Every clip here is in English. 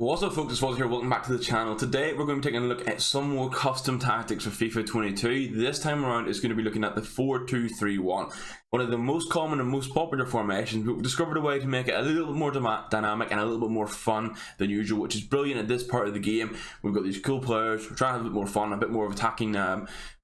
What's up folks, it's Fuzz here, welcome back to the channel. Today we're going to be taking a look at some more custom tactics for FIFA 22. This time around it's going to be looking at the 4-2-3-1. One of the most common and most popular formations, but we've discovered a way to make it a little bit more dynamic and a little bit more fun than usual, which is brilliant at this part of the game. We've got these cool players, we're trying to have a bit more fun, a bit more of attacking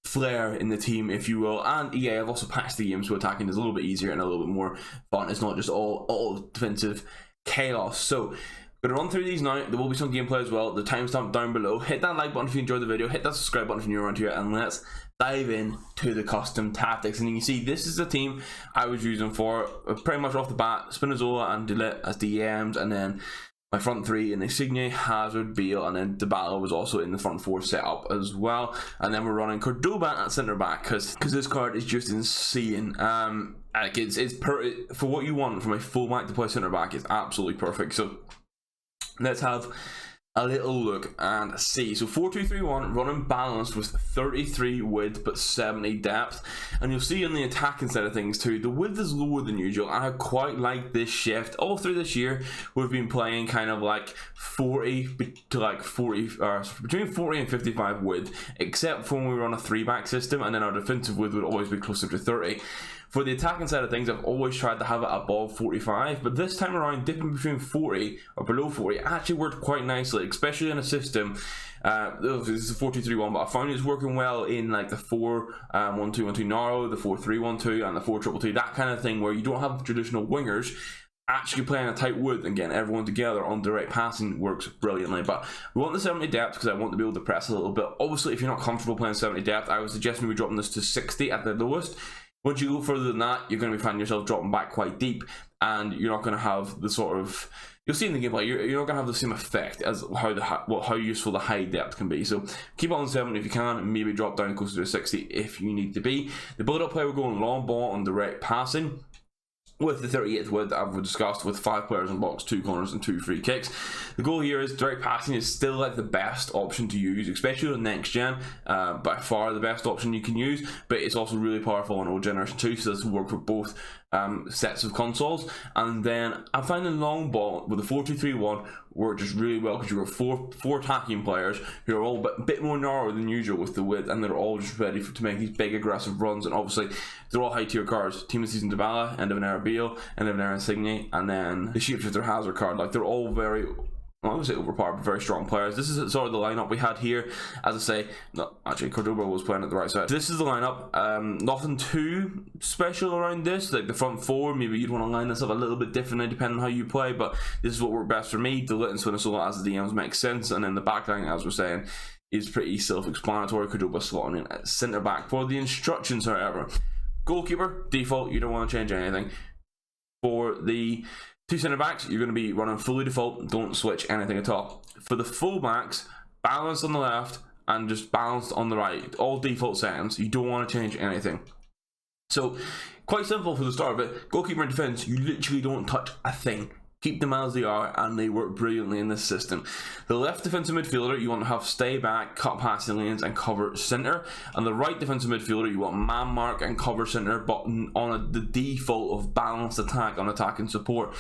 flair in the team, if you will. And EA have also patched the game so attacking is a little bit easier and a little bit more fun. It's not just all defensive chaos. So going to run through these now. There will be some gameplay as well. The timestamp down below. Hit that like button if you enjoyed the video. Hit that subscribe button if you're around here, and let's dive in to the custom tactics. And you can see this is the team I was using for pretty much off the bat: Spinazzola and Delete as DMs, and then my front three in Insigne, Hazard, Bale, and then Dybala was also in the front four setup as well. And then we're running Cordoba at centre back because this card is just insane. Like for what you want from a full back to play centre back, it's absolutely perfect. So let's have a little look and see. So 4-2-3-1, running balanced with 33 width but 70 depth. And you'll see on the attacking side of things too, the width is lower than usual. I quite like this shift. All through this year, we've been playing kind of like 40 to like 40, or between 40 and 55 width, except for when we run a 3-back system, and then our defensive width would always be closer to 30. For the attacking side of things, I've always tried to have it above 45, but this time around, dipping between 40 or below 40 actually worked quite nicely, especially in a system. This is a 4-2-3-1, but I found it's working well in like the 4-1-2-1-2 narrow, the 4-3-1-2, and the 4-2-2, that kind of thing where you don't have traditional wingers actually playing a tight wood and getting everyone together on direct passing works brilliantly. But we want the 70 depth because I want to be able to press a little bit. Obviously, if you're not comfortable playing 70 depth, I would suggest maybe dropping this to 60 at the lowest. Once you go further than that, you're going to be finding yourself dropping back quite deep, and you're not going to have the sort of, you'll see in the gameplay, you're not going to have the same effect as how useful the high depth can be. So keep it on 70 if you can, and maybe drop down closer to 60 if you need to be. The build-up play, we're going long ball on direct passing with the 38th width that I've discussed, with 5 players in box, 2 corners and 2 free kicks. The goal here is direct passing is still like the best option to use, especially on next gen. By far the best option you can use, but it's also really powerful on old generation 2, so this will work for both sets of consoles. And then I find the long ball with the 4-2-3-1 work just really well because you've got four attacking players who are all a bit more narrow than usual with the width, and they're all just ready to make these big aggressive runs. And obviously they're all high tier cards: Team of the Season Dybala, End of an Era Bale, End of an Era Insigne, and then the Shapeshifter Hazard card. Like, they're all very, I would say overpowered, but very strong players. This is sort of the lineup we had here. As I say, no, actually Cordoba was playing at the right side. This is the lineup. Nothing too special around this. Like the front four, maybe you'd want to line this up a little bit differently depending on how you play, but this is what worked best for me. Delete and Spinazzola as the DMs makes sense, and then the backline, as we're saying, is pretty self-explanatory. Cordoba slotting in at centre back. For the instructions, however, goalkeeper default, you don't want to change anything. For the 2 centre backs, you're going to be running fully default, don't switch anything at all. For the full backs, balanced on the left and just balanced on the right, all default settings. You don't want to change anything. So quite simple for the start of it. Goalkeeper and defence, you literally don't touch a thing. Keep them as they are, and they work brilliantly in this system. The left defensive midfielder, you want to have stay back, cut passing lanes, and cover centre. And the right defensive midfielder, you want man mark and cover centre, but on the default of balanced attack on attack and support.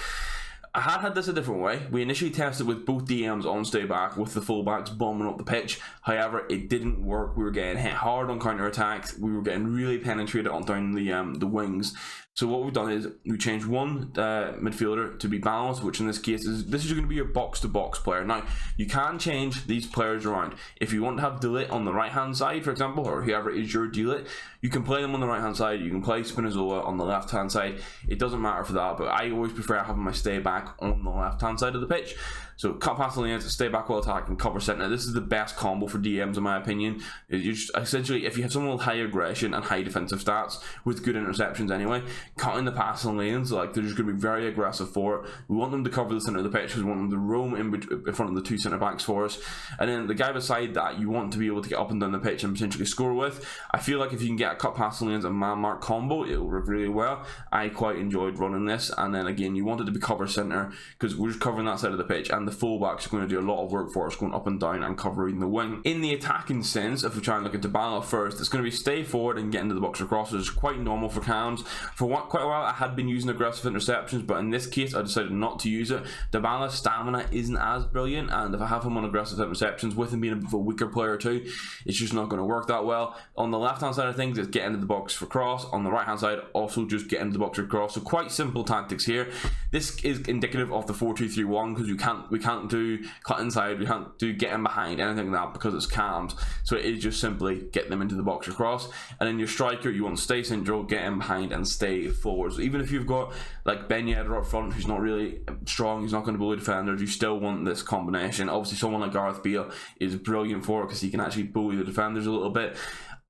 I had this a different way. We initially tested with both DMs on stay back, with the fullbacks bombing up the pitch. However, it didn't work. We were getting hit hard on counter attacks. We were getting really penetrated on down the wings. So what we've done is we changed one midfielder to be balanced, which in this case is going to be your box-to-box player. Now, you can change these players around. If you want to have Delete on the right-hand side, for example, or whoever is your Delete, you can play them on the right-hand side. You can play Spinazzola on the left-hand side. It doesn't matter for that, but I always prefer having my stay back on the left-hand side of the pitch. So cut past the lanes, stay back while attacking, cover centre. This is the best combo for DMs in my opinion. You just, essentially, if you have someone with high aggression and high defensive stats with good interceptions anyway, cutting the passing lanes, like, they're just going to be very aggressive for it. We want them to cover the centre of the pitch because we want them to roam in front of the 2 centre backs for us. And then the guy beside that, you want to be able to get up and down the pitch and potentially score with. I feel like if you can get a cut passing lanes and man mark combo, it will work really well. I quite enjoyed running this. And then again, you want it to be cover centre because we're just covering that side of the pitch, and and the fullbacks are going to do a lot of work for us, going up and down and covering the wing. In the attacking sense, if we try and look at Dybala first, it's going to be stay forward and get into the box or cross, which is quite normal for cams. For quite a while I had been using aggressive interceptions, but in this case I decided not to use it. Dybala's stamina isn't as brilliant, and if I have him on aggressive interceptions, with him being a bit of a weaker player too, it's just not going to work that well. On the left hand side of things, it's get into the box for cross. On the right hand side, also just get into the box for cross. So quite simple tactics here. This is indicative of the 4-2-3-1 because we can't do cut inside, we can't do get in behind, anything like that, because it's cams. So it is just simply get them into the box or cross. And then your striker, you want to stay central, get in behind and stay forward. So even if you've got like Ben Yedder up front who's not really strong, he's not going to bully defenders, you still want this combination. Obviously someone like Gareth Bale is brilliant for it because he can actually bully the defenders a little bit,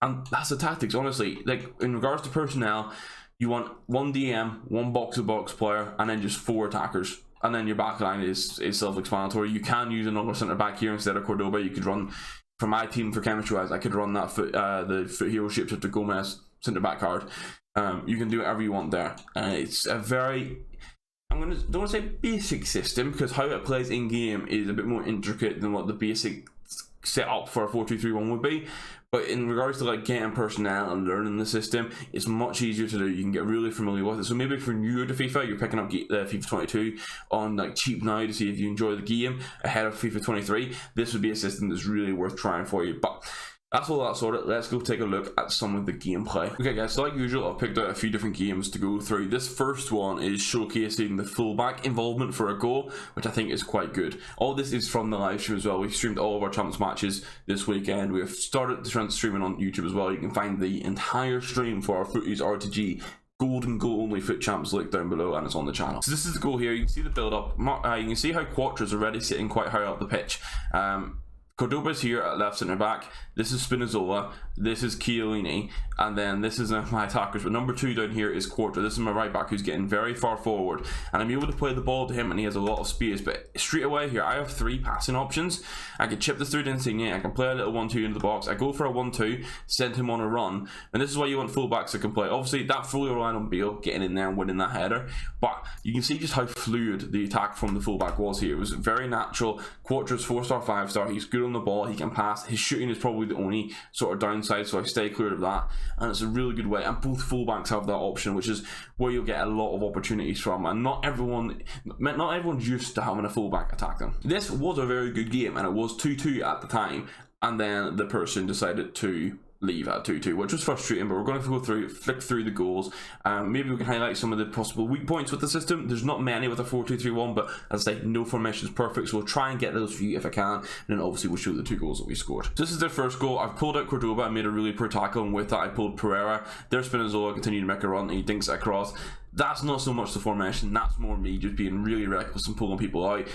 and that's the tactics. Honestly, like in regards to personnel, you want one DM, one box-to-box player, and then just 4 attackers, and then your back line is self-explanatory. You can use another centre back here instead of Cordoba. You could run, for my team, for chemistry wise, I could run that the foot hero shapeshifter Gomez centre back card. You can do whatever you want there. It's a very, don't want to say basic system, because how it plays in game is a bit more intricate than what the basic setup for a 4-2-3-1 would be. But in regards to like getting personnel and learning the system, it's much easier to do. You can get really familiar with it. So maybe if you're newer to FIFA, you're picking up FIFA 22 on like cheap now to see if you enjoy the game ahead of FIFA 23, this would be a system that's really worth trying for you. But that's all that sorted. Let's go take a look at some of the gameplay. Okay guys, so like usual, I've picked out a few different games to go through. This first one is showcasing the fullback involvement for a goal, which I think is quite good. All this is from the live stream as well. We've streamed all of our Champions matches this weekend. We've started streaming on YouTube as well. You can find the entire stream for our Footies RTG Golden Goal Only Foot Champs link down below, and it's on the channel. So this is the goal here. You can see the build up. You can see how Quatra's already sitting quite high up the pitch. Cordoba's here at left centre back. This is Spinazzola. This is Chiellini, and then this is my attackers. But number 2 down here is Quatra. This is my right back who's getting very far forward, and I'm able to play the ball to him, and he has a lot of space. But straight away here, I have 3 passing options. I can chip this through to Insigne. I can play a little 1-2 into the box. I go for a 1-2, send him on a run, and this is why you want fullbacks that can play. Obviously, that fully relied on Bale getting in there and winning that header, but you can see just how fluid the attack from the fullback was here. It was very natural. Quatra's 4-star, 5-star. He's good on the ball. He can pass. His shooting is probably the only sort of downside, so I stay clear of that, and it's a really good way. And both fullbacks have that option, which is where you'll get a lot of opportunities from, and not everyone's used to having a fullback attack them. This was a very good game, and it was 2-2 at the time, and then the person decided to leave at 2-2, which was frustrating. But we're going to go through, flick through the goals. Maybe we can highlight some of the possible weak points with the system. There's not many with a 4-2-3-1, but as I say, no formation is perfect, so we'll try and get those for you if I can, and then obviously we'll show the 2 goals that we scored. So this is their first goal. I've pulled out Cordoba. I made a really poor tackle, and with that I pulled Pereira. There's Spinazzola, continued to make a run, and he dinks it across. That's not so much the formation, that's more me just being really reckless and pulling people out.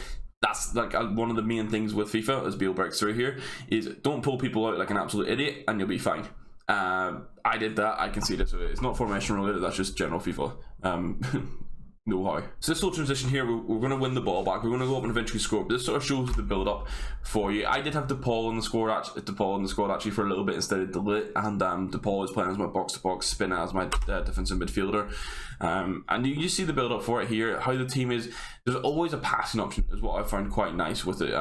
That's like one of the main things with FIFA, as Bale breaks through here, is don't pull people out like an absolute idiot and you'll be fine. I did that, I can see this. It's not formation related, that's just general FIFA know-how. So this little transition here, we're going to win the ball back, we're going to go up and eventually score, but this sort of shows the build up for you. I did have DePaul in the squad actually for a little bit instead of DeLitt, and DePaul is playing as my box-to-box, spinner as my defensive midfielder, and you see the build up for it here, how the team is. There's always a passing option is what I found quite nice with it.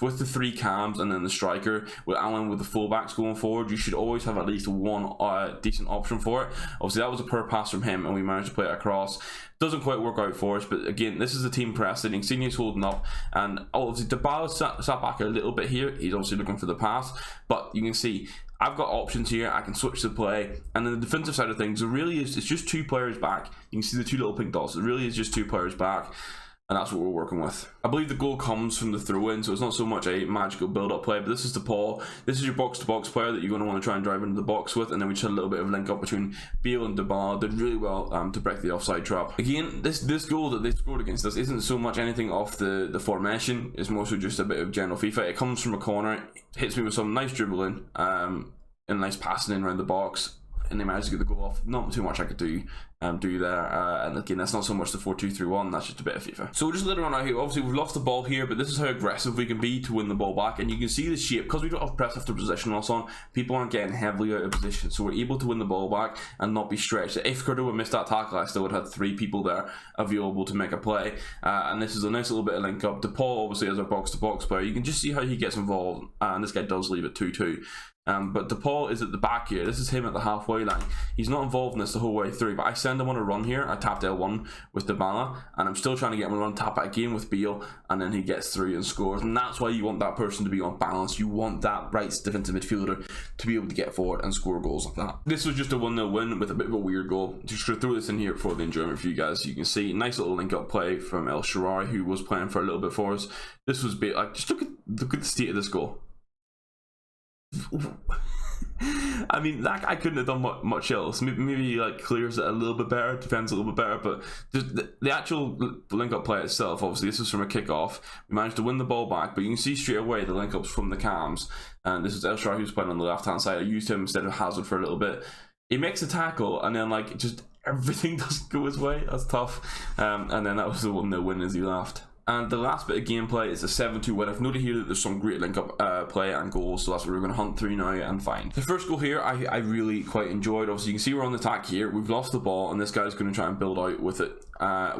With the 3 cams and then the striker, with Alan with the fullbacks going forward, you should always have at least one decent option for it. Obviously that was a poor pass from him and we managed to play it across. Doesn't quite work out for us, but again, this is the team pressing. Insigne's holding up, and obviously Dybala sat back a little bit here. He's obviously looking for the pass, but you can see I've got options here. I can switch the play, and then the defensive side of things, it really is, it's just 2 players back. You can see the 2 little pink dots. It really is just 2 players back, and that's what we're working with. I believe the goal comes from the throw-in, so it's not so much a magical build-up play, but this is DePaul. This is your box-to-box player that you're going to want to try and drive into the box with, and then we just had a little bit of link-up between Bale and Dybala. Did really well to break the offside trap. Again, this goal that they scored against us isn't so much anything off the formation, it's more so just a bit of general FIFA. It comes from a corner, hits me with some nice dribbling, and nice passing in around the box. and they managed to get the goal off. Not too much I could do there, and again, that's not so much the 4-2-3-1, that's just a bit of FIFA. So we're just later on out here, obviously we've lost the ball here, but this is how aggressive we can be to win the ball back, and you can see the shape, because we don't have press after possession also on, people aren't getting heavily out of position, so we're able to win the ball back and not be stretched. If Cordoba missed that tackle, I still would have had 3 people there available to make a play, and this is a nice little bit of link up. DePaul obviously as our box-to-box player, you can just see how he gets involved, and this guy does leave it 2-2. But DePaul is at the back here. This is him at the halfway line. He's not involved in this the whole way through, but I send him on a run here. I tapped L1 with Dybala, and I'm still trying to get him to run, tap it again with Beal, and then he gets through and scores. And that's why you want that person to be on balance. You want that right defensive midfielder to be able to get forward and score goals like that. This was just a 1-0 win with a bit of a weird goal. Just to throw this in here for the enjoyment for you guys. You can see nice little link-up play from El Shaarawy, who was playing for a little bit for us. This was bit like, just look at the state of this goal. I mean, that guy couldn't have done much else. Maybe like clears it a little bit better, defends a little bit better, but the actual link-up play itself, obviously this is from a kick-off. We managed to win the ball back, but you can see straight away the link-ups from the cams, and this is El Shaarawy who's playing on the left-hand side. I used him instead of Hazard for a little bit. He makes a tackle, and then like just everything doesn't go his way. That's tough. And then that was the 1-0 win as he laughed. And the last bit of gameplay is a 7-2 win. I've noted here that there's some great link-up play and goals, so that's what we're going to hunt through now and find. The first goal here, I really quite enjoyed. Obviously, you can see we're on the attack here. We've lost the ball, and this guy's going to try and build out with it.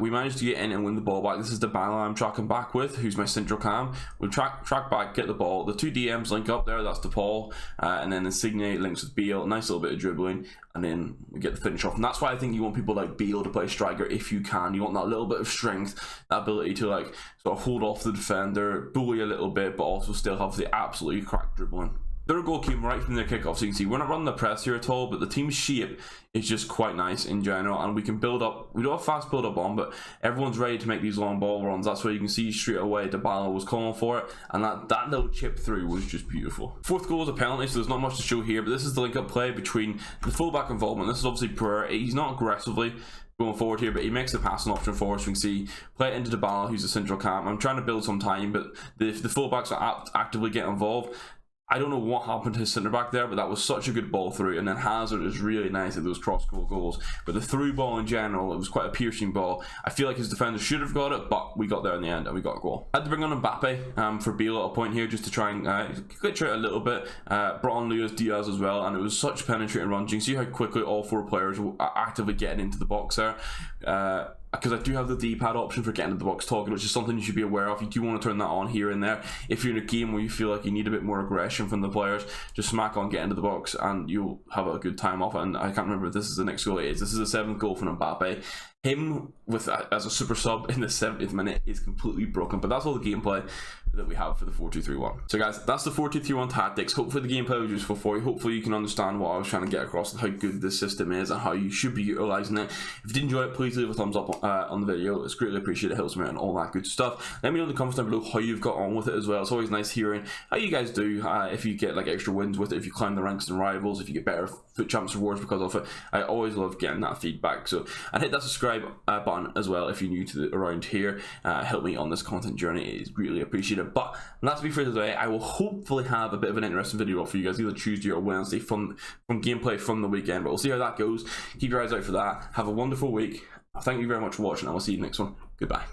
We managed to get in and win the ball back. This is Dybala I'm tracking back with, who's my central cam. We'll track back, get the ball. The 2 DMs link up there, that's DePaul, and then Insigne links with Beal. Nice little bit of dribbling, and then we get the finish off. And that's why I think you want people like Beal to play striker if you can. You want that little bit of strength, that ability to like sort of hold off the defender, bully a little bit, but also still have the absolutely cracked dribbling. Their goal came right from their kickoff, so you can see we're not running the press here at all, but the team's shape is just quite nice in general, and we can build up. We don't have fast build up on, but everyone's ready to make these long ball runs. That's where you can see straight away Dybala was calling for it, and that little chip through was just beautiful. Fourth goal is a penalty, so there's not much to show here, but this is the link up play between the fullback involvement. This is obviously Pereira. He's not aggressively going forward here, but he makes the passing option for us. We can see play it into Dybala, who's a central cam. I'm trying to build some time, but the fullbacks are actively getting involved. I don't know what happened to his centre back there, but that was such a good ball through. And then Hazard is really nice at those cross goals. But the through ball in general, it was quite a piercing ball. I feel like his defender should have got it, but we got there in the end and we got a goal. I had to bring on Mbappe for Beal at a point here just to try and glitch out a little bit. Brought on Luis Diaz as well, and it was such penetrating runs. You can see how quickly all 4 players are actively getting into the box there. Because I do have the D-pad option for getting into the box talking, which is something you should be aware of. You do want to turn that on here and there. If you're in a game where you feel like you need a bit more aggression from the players, just smack on, get into the box, and you'll have a good time off it. And I can't remember if this is the next goal it is. This is the 7th goal from Mbappe. Him with as a super sub in the 70th minute is completely broken, but that's all the gameplay that we have for the 4-2-3-1. So guys, that's the 4-2-3-1 tactics. Hopefully the gameplay was useful for you. Hopefully you can understand what I was trying to get across and how good this system is and how you should be utilising it. If you did enjoy it, please leave a thumbs up on the video. It's greatly appreciated. It helps me out and all that good stuff. Let me know in the comments down below how you've got on with it as well. It's always nice hearing how you guys do, if you get like extra wins with it, if you climb the ranks in rivals, if you get better Foot Champs rewards because of it. I always love getting that feedback. So, and hit that subscribe button as well if you're new to around here. Help me on this content journey. It is greatly appreciated. But that's me for today. I will hopefully have a bit of an interesting video for you guys either Tuesday or Wednesday from gameplay from the weekend, but we'll see how that goes. Keep your eyes out for that. Have a wonderful week. Thank you very much for watching, and we'll see you next one. Goodbye.